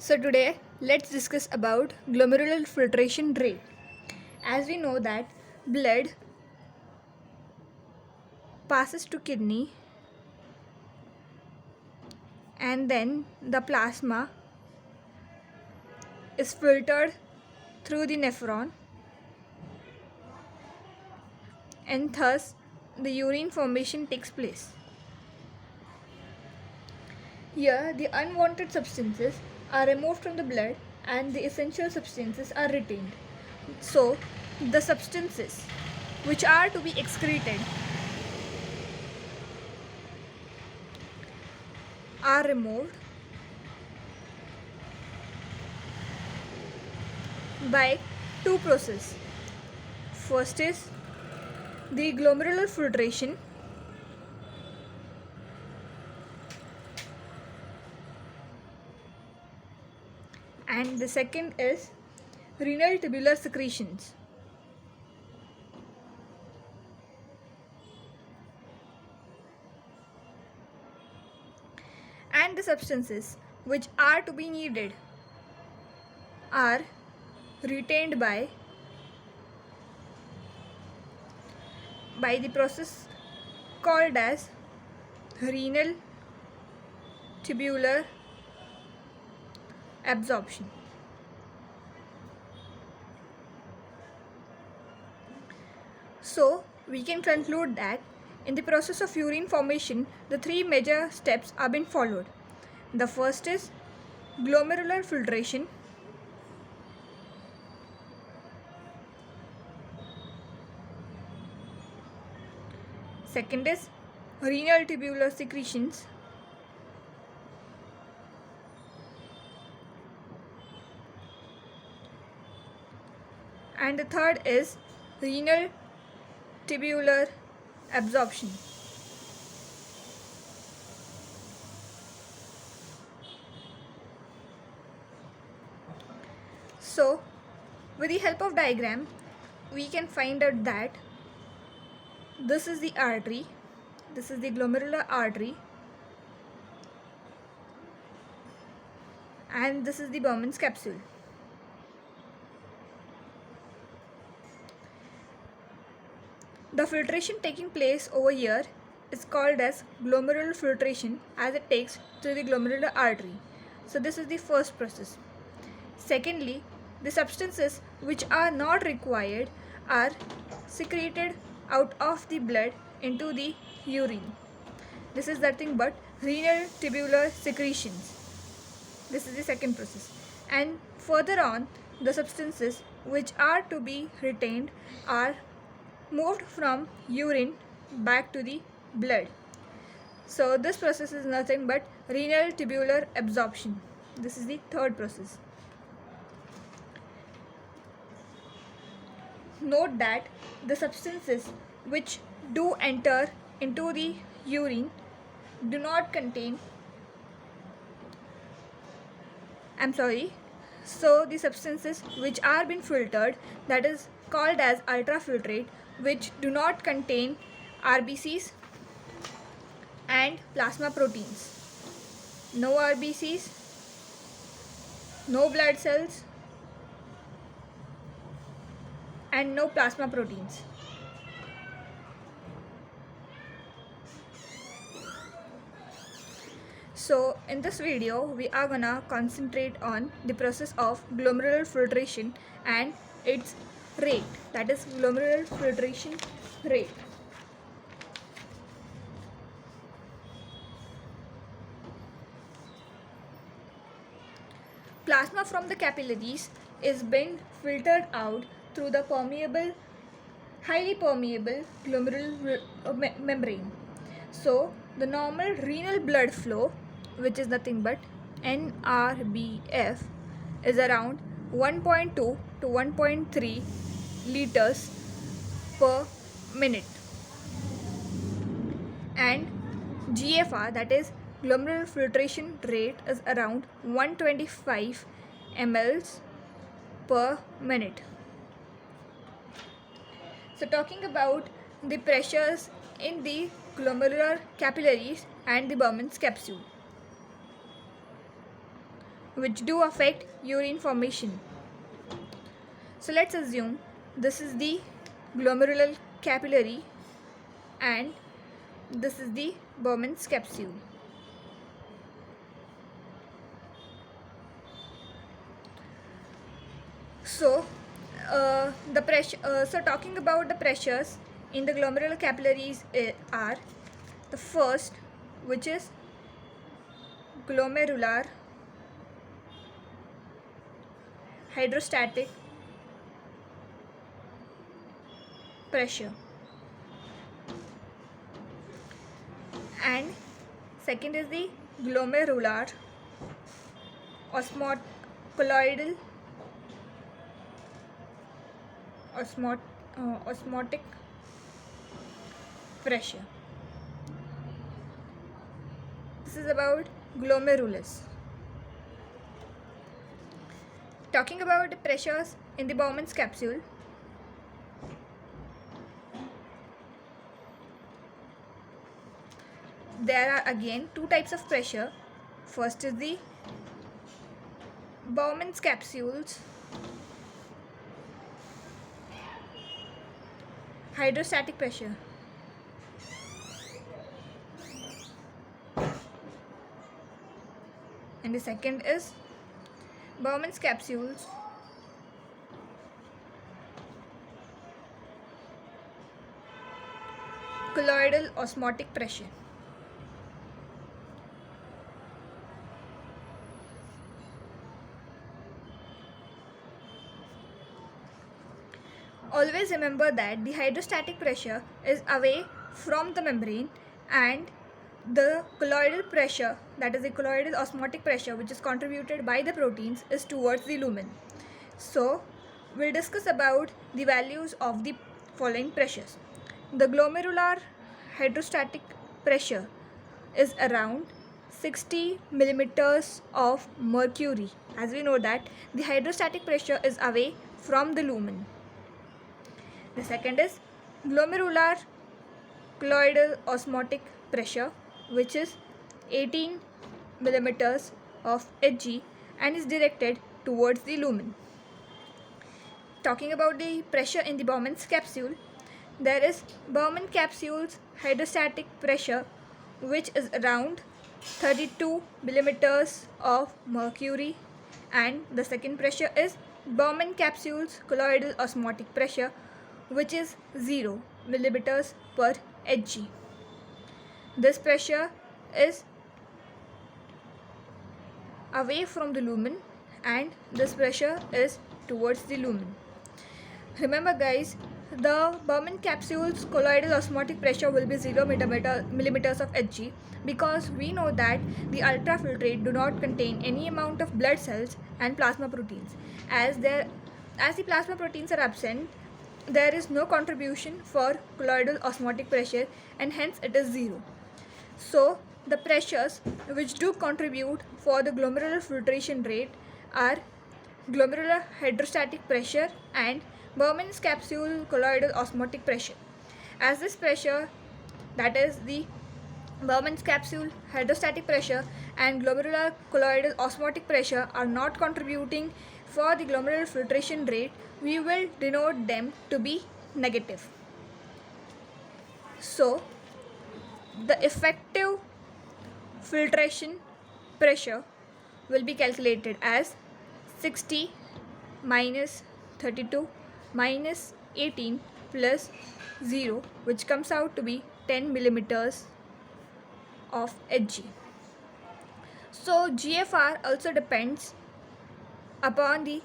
So today let's discuss about glomerular filtration rate. As we know that blood passes to kidney and then the plasma is filtered through the nephron and thus the urine formation takes place. Here the unwanted substances are removed from the blood and the essential substances are retained. So the substances which are to be excreted are removed by two processes. First is the glomerular filtration and the second is renal tubular secretions. And the substances which are to be needed are retained by the process called as renal tubular absorption. So we can conclude that in the process of urine formation, the three major steps are being followed. The first is glomerular filtration. Second is renal tubular secretions. And the third is renal tubular absorption. So, with the help of diagram, we can find out that this is the artery, this is the glomerular artery, and this is the Bowman's capsule. The filtration taking place over here is called as glomerular filtration as it takes through the glomerular artery. So this is the first process. Secondly, the substances which are not required are secreted out of the blood into the urine. This is nothing but renal tubular secretions. This is the second process. And further on, the substances which are to be retained are moved from urine back to the blood. So this process is nothing but renal tubular absorption. This is the third process. Note that the substances which do enter into the urine do not contain so the substances which are being filtered, that is called as ultrafiltrate, which do not contain RBCs and plasma proteins. No RBCs, no blood cells, and no plasma proteins. So in this video we are gonna concentrate on the process of glomerular filtration and its rate, that is glomerular filtration rate. Plasma from the capillaries is being filtered out through the highly permeable glomerular membrane. So the normal renal blood flow, which is nothing but NRBF, is around 1.2 to 1.3 liters per minute, and GFR, that is glomerular filtration rate, is around 125 mLs per minute. So talking about the pressures in the glomerular capillaries and the Bowman's capsule. which do affect urine formation. So let's assume this is the glomerular capillary and this is the Bowman's capsule. So the pressure. So talking about the pressures in the glomerular capillaries are the first, which is glomerular hydrostatic pressure, and second is the glomerular colloidal osmotic pressure. This is about glomerulus. Talking about the pressures in the Bowman's capsule, there are again two types of pressure. First is the Bowman's capsules hydrostatic pressure, and the second is Bowman's capsules colloidal osmotic pressure. Always remember that the hydrostatic pressure is away from the membrane and the colloidal pressure, that is the colloidal osmotic pressure, which is contributed by the proteins, is towards the lumen. So we'll discuss about the values of the following pressures. The glomerular hydrostatic pressure is around 60 millimeters of mercury. As we know that the hydrostatic pressure is away from the lumen. The second is glomerular colloidal osmotic pressure, which is 18 millimeters of Hg and is directed towards the lumen. Talking about the pressure in the Bowman's capsule, there is Bowman capsule's hydrostatic pressure, which is around 32 millimeters of mercury, and the second pressure is Bowman capsule's colloidal osmotic pressure, which is 0 millimeters per Hg. This pressure is away from the lumen and this pressure is towards the lumen. Remember guys, the Bowman capsule's colloidal osmotic pressure will be 0 millimeters of Hg because we know that the ultrafiltrate do not contain any amount of blood cells and plasma proteins. As the plasma proteins are absent, there is no contribution for colloidal osmotic pressure and hence it is 0. So the pressures which do contribute for the glomerular filtration rate are glomerular hydrostatic pressure and Bowman's capsule colloidal osmotic pressure. As this pressure, that is the Bowman's capsule hydrostatic pressure and glomerular colloidal osmotic pressure, are not contributing for the glomerular filtration rate, we will denote them to be negative. So the effective filtration pressure will be calculated as 60 minus 32 minus 18 plus 0, which comes out to be 10 millimeters of Hg. So GFR also depends upon the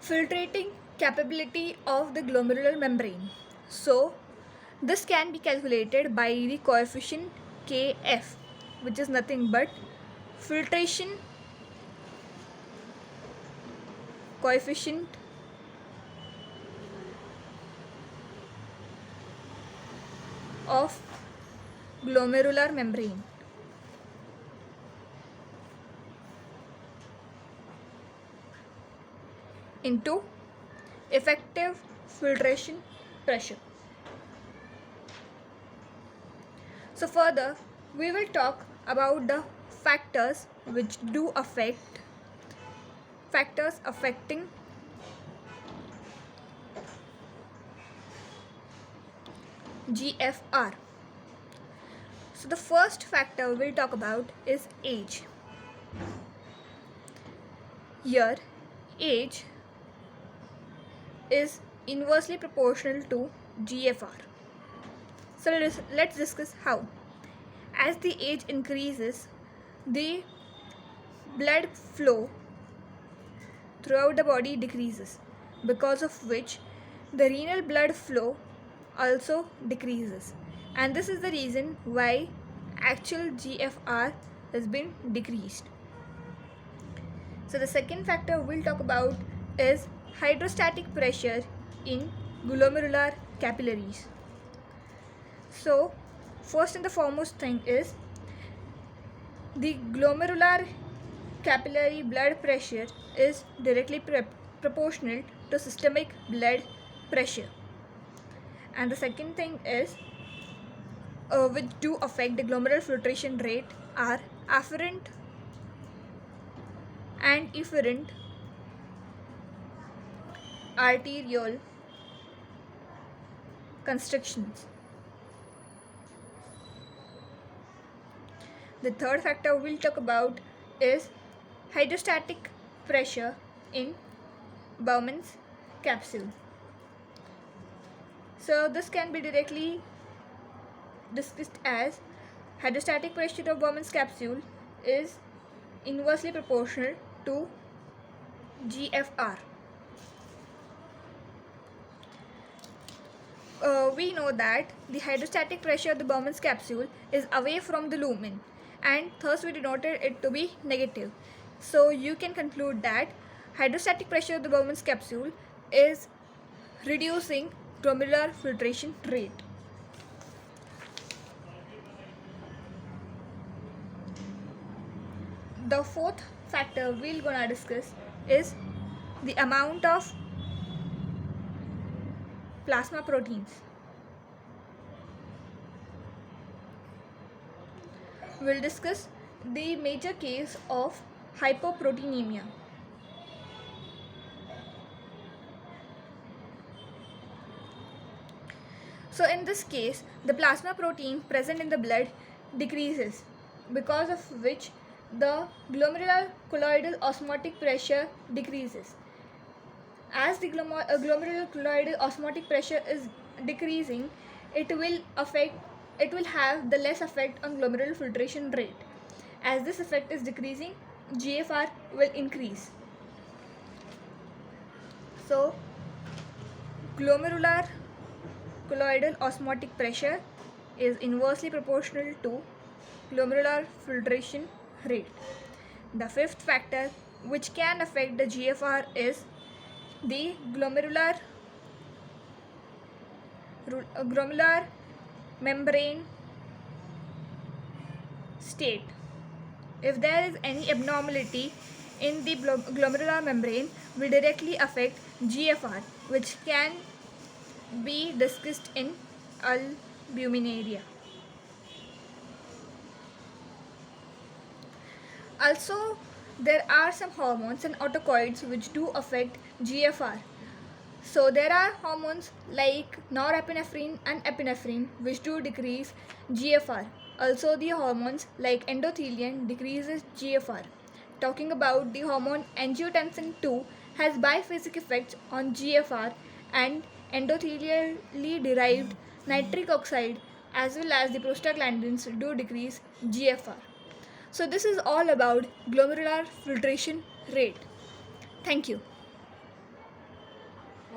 filtrating capability of the glomerular membrane. So this can be calculated by the coefficient Kf, which is nothing but filtration coefficient of glomerular membrane into effective filtration pressure. So further, we will talk about the factors which do affect factors affecting GFR. So the first factor we'll talk about is age. Here, age is inversely proportional to GFR. So let's discuss how. As the age increases, the blood flow throughout the body decreases, because of which the renal blood flow also decreases, and this is the reason why actual GFR has been decreased. So the second factor we'll talk about is hydrostatic pressure in glomerular capillaries. So first and the foremost thing is the glomerular capillary blood pressure is directly proportional to systemic blood pressure. And the second thing is which do affect the glomerular filtration rate are afferent and efferent arterial constrictions. The third factor we'll talk about is hydrostatic pressure in Bowman's capsule. So this can be directly discussed as hydrostatic pressure of Bowman's capsule is inversely proportional to GFR. We know that the hydrostatic pressure of the Bowman's capsule is away from the lumen, and thus we denoted it to be negative. So you can conclude that hydrostatic pressure of the Bowman's capsule is reducing glomerular filtration rate. The fourth factor we're gonna discuss is the amount of plasma proteins. We'll discuss the major case of hypoproteinemia. So in this case, the plasma protein present in the blood decreases, because of which the glomerular colloidal osmotic pressure decreases. As the glomerular colloidal osmotic pressure is decreasing, it will have the less effect on glomerular filtration rate. As this effect is decreasing, GFR will increase. So glomerular colloidal osmotic pressure is inversely proportional to glomerular filtration rate. The fifth factor which can affect the GFR is the glomerular membrane state. If there is any abnormality in the glomerular membrane, will directly affect GFR, which can be discussed in albuminuria. Also, there are some hormones and autocoids which do affect GFR. So there are hormones like norepinephrine and epinephrine which do decrease GFR. Also the hormones like endothelin decreases GFR. Talking about the hormone angiotensin II has biphasic effects on GFR, and endothelially derived nitric oxide as well as the prostaglandins do decrease GFR. So this is all about glomerular filtration rate. Thank you.